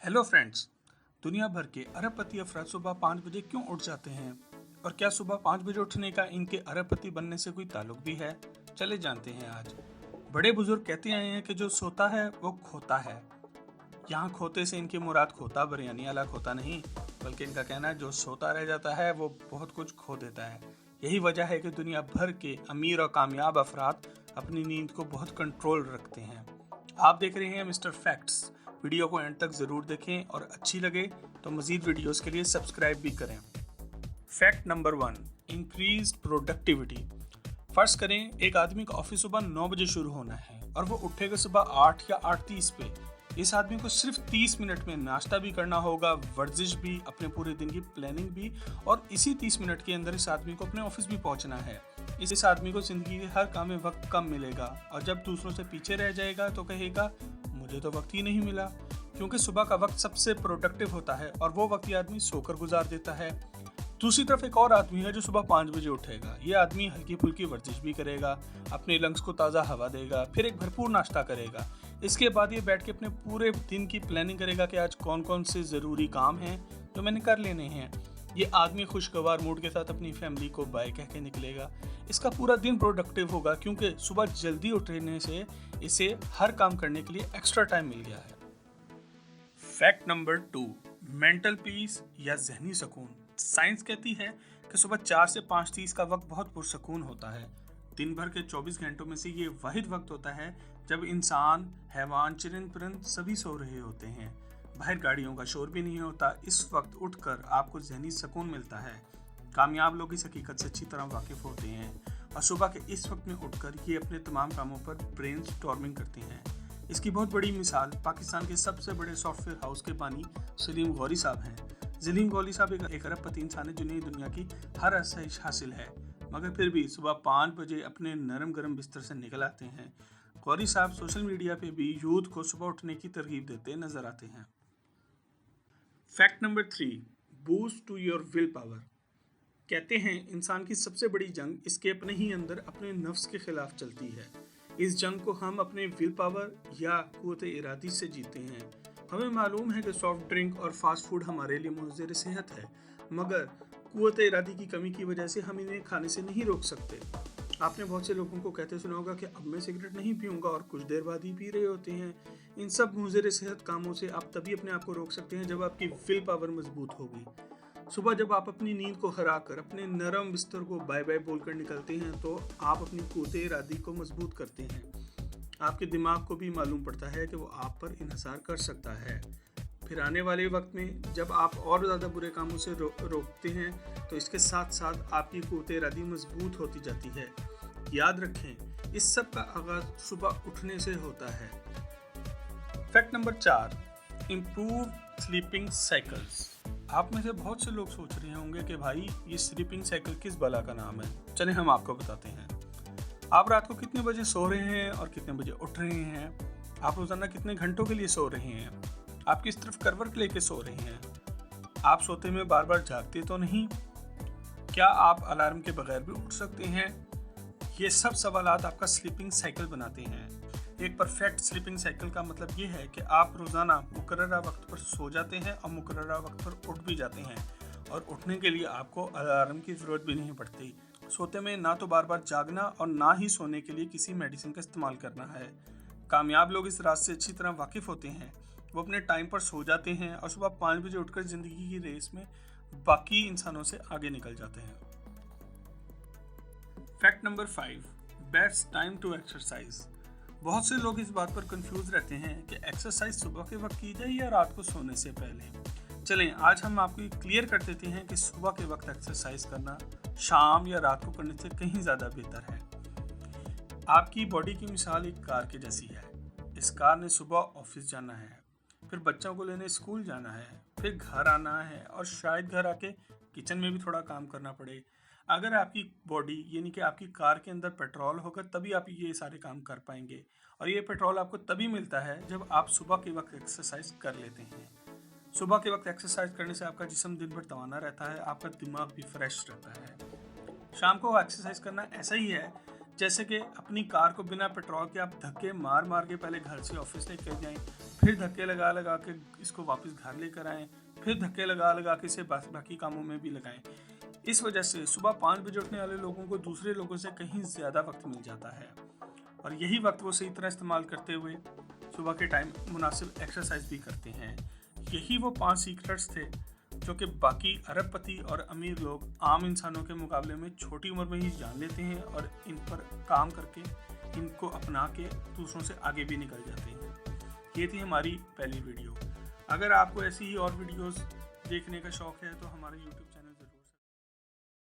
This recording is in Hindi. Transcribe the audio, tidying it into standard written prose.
Hello friends. दुनिया भर के अरबपति अफराद सुबह 5 बजे क्यों उठ जाते हैं और क्या सुबह 5 बजे उठने का इनके अरबपति बनने से कोई ताल्लुक भी है? चले जानते हैं आज। बड़े बुजुर्ग कहते आए हैं कि जो सोता है वो खोता है। यहाँ खोते से इनकी मुराद खोता बिरयानी वाला खोता नहीं, बल्कि इनका कहना है जो सोता रह जाता है वो बहुत कुछ खो देता है। यही वजह है कि दुनिया भर के अमीर और कामयाब अफराद अपनी नींद को बहुत कंट्रोल रखते हैं। आप देख रहे हैं मिस्टर फैक्ट्स। वीडियो को एंड तक ज़रूर देखें और अच्छी लगे तो मज़ीद वीडियोस के लिए सब्सक्राइब भी करें। Fact number 1, increase productivity. फर्ज करें एक आदमी का ऑफिस सुबह 9 बजे शुरू होना है और वो उठेगा सुबह 8 या 8:30 पे। इस आदमी को सिर्फ 30 मिनट में नाश्ता भी करना होगा, वर्जिश भी, अपने पूरे दिन की प्लानिंग भी, और इसी 30 मिनट के अंदर इस आदमी को अपने ऑफिस भी पहुंचना है। इस आदमी को जिंदगी के हर काम में वक्त कम मिलेगा और जब दूसरों से पीछे रह जाएगा तो कहेगा मुझे तो वक्त ही नहीं मिला, क्योंकि सुबह का वक्त सबसे प्रोडक्टिव होता है और वो वक्त ये आदमी सोकर गुजार देता है। दूसरी तरफ एक और आदमी है जो सुबह 5 बजे उठेगा। ये आदमी हल्की फुल्की वर्जिश भी करेगा, अपने लंग्स को ताज़ा हवा देगा, फिर एक भरपूर नाश्ता करेगा। इसके बाद ये बैठ के अपने पूरे दिन की प्लानिंग करेगा कि आज कौन कौन से ज़रूरी काम हैं जो मैंने कर लेने हैं। ये आदमी खुशगवार मूड के साथ अपनी फैमिली को बाय कह के निकलेगा। इसका पूरा दिन प्रोडक्टिव होगा क्योंकि सुबह जल्दी उठने से इसे हर काम करने के लिए एक्स्ट्रा टाइम मिल गया है। फैक्ट नंबर 2, मेंटल पीस या जहनी सुकून। साइंस कहती है कि सुबह 4 से 5:30 का वक्त बहुत पुरसकून होता है। दिन भर के 24 घंटों में से ये वाहिद वक्त होता है जब इंसान, हैवान, चिरिंद परिंद सभी सो रहे होते हैं। बाहर गाड़ियों का शोर भी नहीं होता। इस वक्त उठकर आपको जहनी सुकून मिलता है। कामयाब लोग इस हकीकत से अच्छी तरह वाकिफ होते हैं और सुबह के इस वक्त में उठकर ये अपने तमाम कामों पर ब्रेन स्टॉर्मिंग करते हैं। इसकी बहुत बड़ी मिसाल पाकिस्तान के सबसे बड़े सॉफ्टवेयर हाउस के बानी सलीम गौरी साहब हैं। सलीम गौरी साहब एक अरबपति इंसान है जिन्हें दुनिया की हर आसाइश हासिल है, मगर फिर भी सुबह 5 बजे अपने नरम गरम बिस्तर से निकल आते हैं। गौरी साहब सोशल मीडिया पे भी यूथ को सुबह उठने की तरगीब देते नजर आते हैं। Fact number 3, boost to your will power. कहते हैं इंसान की सबसे बड़ी जंग इसके अपने ही अंदर अपने नफ्स के खिलाफ चलती है। इस जंग को हम अपने विल पावर या कुव्वत इरादी से जीते हैं। हमें मालूम है कि सॉफ्ट ड्रिंक और फास्ट फूड हमारे लिए मुज़र सेहत है, मगर कुव्वत इरादी की कमी की वजह से हम इन्हें खाने से नहीं रोक सकते। आपने बहुत से लोगों को कहते सुना होगा कि अब मैं सिगरेट नहीं पीऊँगा और कुछ देर बाद ही पी रहे होते हैं। इन सब मुज़र सेहत कामों से आप तभी अपने आप को रोक सकते हैं जब आपकी विल पावर मजबूत होगी। सुबह जब आप अपनी नींद को हरा कर अपने नरम बिस्तर को बाय बाय बोलकर निकलते हैं तो आप अपनी कुव्वत इरादी को मजबूत करते हैं। आपके दिमाग को भी मालूम पड़ता है कि वो आप पर इन्हिसार कर सकता है। फिर आने वाले वक्त में जब आप और ज़्यादा बुरे कामों से रोकते हैं तो इसके साथ साथ आपकी कुव्वत इरादी मजबूत होती जाती है। याद रखें, इस सब का आगाज सुबह उठने से होता है। Fact number 4, improve sleeping cycles. आप में से बहुत से लोग सोच रहे होंगे कि भाई ये स्लीपिंग साइकिल किस बला का नाम है। चलें हम आपको बताते हैं। आप रात को कितने बजे सो रहे हैं और कितने बजे उठ रहे हैं? आप रोजाना कितने घंटों के लिए सो रहे हैं? आप किस तरफ करवट लेके सो रहे हैं? आप सोते में बार बार जागते तो नहीं? क्या आप अलार्म के बगैर भी उठ सकते हैं? ये सब सवालात आपका स्लीपिंग साइकिल बनाते हैं। एक परफेक्ट स्लीपिंग साइकिल का मतलब ये है कि आप रोज़ाना मुकर्ररा वक्त पर सो जाते हैं और मुकर्ररा वक्त पर उठ भी जाते हैं, और उठने के लिए आपको अलार्म की ज़रूरत भी नहीं पड़ती। सोते में ना तो बार बार जागना और ना ही सोने के लिए किसी मेडिसिन का इस्तेमाल करना है। कामयाब लोग इस राज से अच्छी तरह वाकिफ़ होते हैं। वो अपने टाइम पर सो जाते हैं और सुबह 5 बजे उठकर ज़िंदगी की रेस में बाकी इंसानों से आगे निकल जाते हैं। Fact number 5, best time to exercise. बहुत से लोग इस बात पर कंफ्यूज रहते हैं कि एक्सरसाइज सुबह के वक्त की जाए या रात को सोने से पहले। चलें आज हम आपको क्लियर कर देते हैं कि सुबह के वक्त एक्सरसाइज करना शाम या रात को करने से कहीं ज़्यादा बेहतर है। आपकी बॉडी की मिसाल एक कार के जैसी है। इस कार ने सुबह ऑफिस जाना है, फिर बच्चों को लेने स्कूल जाना है, फिर घर आना है और शायद घर आके किचन में भी थोड़ा काम करना पड़े। अगर आपकी बॉडी यानी कि आपकी कार के अंदर पेट्रोल होगा तभी आप ये सारे काम कर पाएंगे, और ये पेट्रोल आपको तभी मिलता है जब आप सुबह के वक्त एक्सरसाइज कर लेते हैं। सुबह के वक्त एक्सरसाइज करने से आपका जिस्म दिन भर तवाना रहता है, आपका दिमाग भी फ्रेश रहता है। शाम को एक्सरसाइज करना ऐसा ही है जैसे कि अपनी कार को बिना पेट्रोल के आप धक्के मार मार के पहले घर से ऑफिस लेकर जाएं, फिर धक्के लगा लगा के इसको वापस घर लेकर आएं, फिर धक्के लगा लगा के इसे बाकी कामों में भी लगाएं। इस वजह से सुबह 5 बजे उठने वाले लोगों को दूसरे लोगों से कहीं ज़्यादा वक्त मिल जाता है और यही वक्त वो सही तरह इस्तेमाल करते हुए सुबह के टाइम मुनासिब एक्सरसाइज भी करते हैं। यही वो 5 सीक्रेट्स थे जो कि बाकी अरबपति और अमीर लोग आम इंसानों के मुकाबले में छोटी उम्र में ही जान लेते हैं और इन पर काम करके इनको अपना के दूसरों से आगे भी निकल जाते हैं। ये थी हमारी पहली वीडियो। अगर आपको ऐसी ही और वीडियोस देखने का शौक़ है तो हमारे YouTube चैनल